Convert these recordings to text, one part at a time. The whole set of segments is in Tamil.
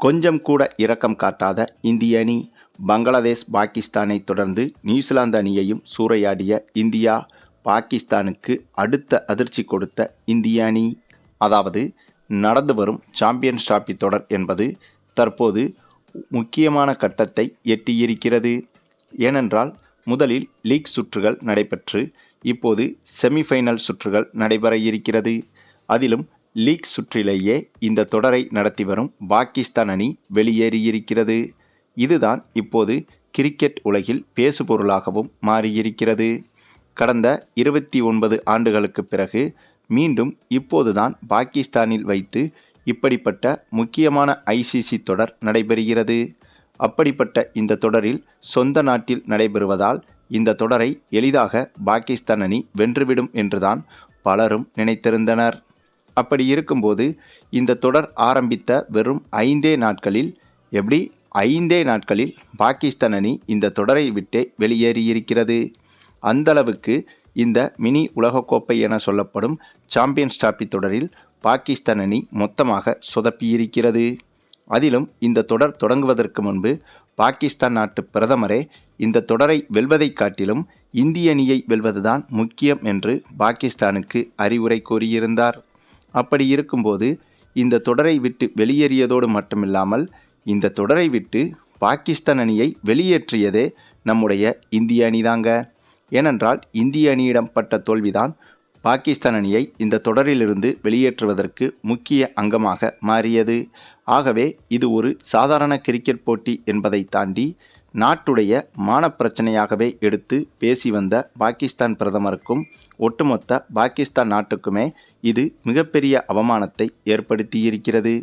கொஞ்சம் கூட இரக்கம் காட்டாத இந்திய அணி. பங்களாதேஷ் பாகிஸ்தானை தொடர்ந்து நியூசிலாந்து அணியையும் சூறையாடிய இந்தியா, பாகிஸ்தானுக்கு அடுத்த அதிர்ச்சி கொடுத்த இந்திய அணி. அதாவது நடந்து வரும் சாம்பியன்ஸ் டிராபி தொடர் என்பது தற்போது முக்கியமான கட்டத்தை எட்டியிருக்கிறது. ஏனென்றால் முதலில் லீக் சுற்றுகள் நடைபெற்று இப்போது செமிஃபைனல் சுற்றுகள் நடைபெற இருக்கிறது. அதிலும் லீக் சுற்றிலேயே இந்த தொடரை நடத்தி வரும் பாகிஸ்தான் அணி வெளியேறியிருக்கிறது. இதுதான் இப்போது கிரிக்கெட் உலகில் பேசுபொருளாகவும் மாறியிருக்கிறது. கடந்த 29 ஆண்டுகளுக்கு பிறகு மீண்டும் இப்போதுதான் பாகிஸ்தானில் வைத்து இப்படிப்பட்ட முக்கியமான ஐசிசி தொடர் நடைபெறுகிறது. அப்படிப்பட்ட இந்த தொடரில் சொந்த நாட்டில் நடைபெறுவதால் இந்த தொடரை எளிதாக பாகிஸ்தான் அணி வென்றுவிடும் என்றுதான் பலரும் நினைத்திருந்தனர். அப்படி இருக்கும்போது இந்த தொடர் ஆரம்பித்த வெறும் 5 நாட்களில் பாகிஸ்தான் அணி இந்த தொடரை விட்டே வெளியேறியிருக்கிறது. அந்தளவுக்கு இந்த மினி உலகக்கோப்பை என சொல்லப்படும் சாம்பியன்ஸ் டிராபி தொடரில் பாகிஸ்தான் அணி மொத்தமாக சொதப்பியிருக்கிறது. அதிலும் இந்த தொடர் தொடங்குவதற்கு முன்பு பாகிஸ்தான் நாட்டு பிரதமரே இந்த தொடரை வெல்வதை காட்டிலும் இந்திய அணியை வெல்வதுதான் முக்கியம் என்று பாகிஸ்தானுக்கு அறிவுரை கூறியிருந்தார். அப்படி இருக்கும்போது இந்த தொடரை விட்டு வெளியேறியதோடு மட்டுமில்லாமல் இந்த தொடரை விட்டு பாகிஸ்தான் அணியை வெளியேற்றியதே நம்முடைய இந்திய அணிதாங்க. ஏனென்றால் இந்திய அணியிடம் பட்ட தோல்விதான் பாகிஸ்தான் அணியை இந்த தொடரிலிருந்து வெளியேற்றுவதற்கு முக்கிய அங்கமாக மாறியது. ஆகவே இது ஒரு சாதாரண கிரிக்கெட் போட்டி என்பதை தாண்டி நாட்டுடைய மானப்பிரச்சனையாகவே எடுத்து பேசி வந்த பாகிஸ்தான் பிரதமருக்கும் ஒட்டுமொத்த பாகிஸ்தான் நாட்டுக்குமே இது மிகப்பெரிய அவமானத்தை ஏற்படுத்தியிருக்கிறது.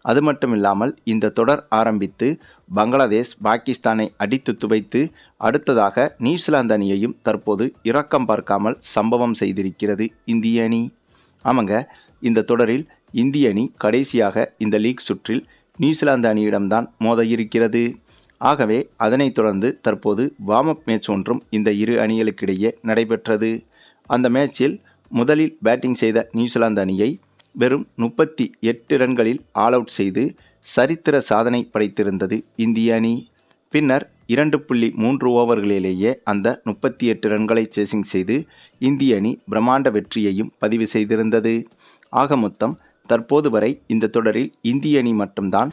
அது மட்டுமில்லாமல் இந்த தொடர் ஆரம்பித்து பங்களாதேஷ் பாகிஸ்தானை அடித்து துவைத்து அடுத்ததாக நியூசிலாந்து அணியையும் தற்போது இரக்கம் பார்க்காமல் சம்பவம் செய்திருக்கிறது இந்திய அணி. ஆமாங்க, இந்த தொடரில் இந்திய அணி கடைசியாக இந்த லீக் சுற்றில் நியூசிலாந்து அணியிடம்தான் மோத இருக்கிறது. ஆகவே அதனைத் தொடர்ந்து தற்போது வார்ம் அப் மேட்ச் ஒன்றும் இந்த இரு அணிகளுக்கிடையே நடைபெற்றது. அந்த மேட்சில் முதலில் பேட்டிங் செய்த நியூசிலாந்து அணியை வெறும் 38 ரன்களில் ஆல் அவுட் செய்து சரித்திர சாதனை படைத்திருந்தது இந்திய அணி. பின்னர் 2.3 ஓவர்களிலேயே அந்த 38 ரன்களை சேசிங் செய்து இந்திய அணி பிரம்மாண்ட வெற்றியையும் பதிவு செய்திருந்தது. ஆக மொத்தம் தற்போது வரை இந்த தொடரில் இந்திய அணி மட்டும்தான்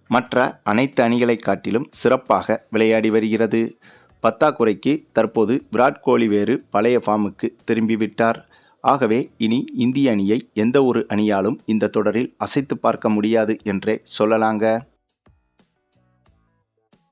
மற்ற அனைத்து அணிகளை காட்டிலும் சிறப்பாக விளையாடி வருகிறது. பத்தாக்குறைக்கு தற்போது விராட் கோலி வேறு பழைய ஃபார்முக்கு திரும்பிவிட்டார். ஆகவே இனி இந்திய அணியை எந்த ஒரு அணியாலும் இந்த தொடரில் அசைத்து பார்க்க முடியாது என்றே சொல்லலாங்க.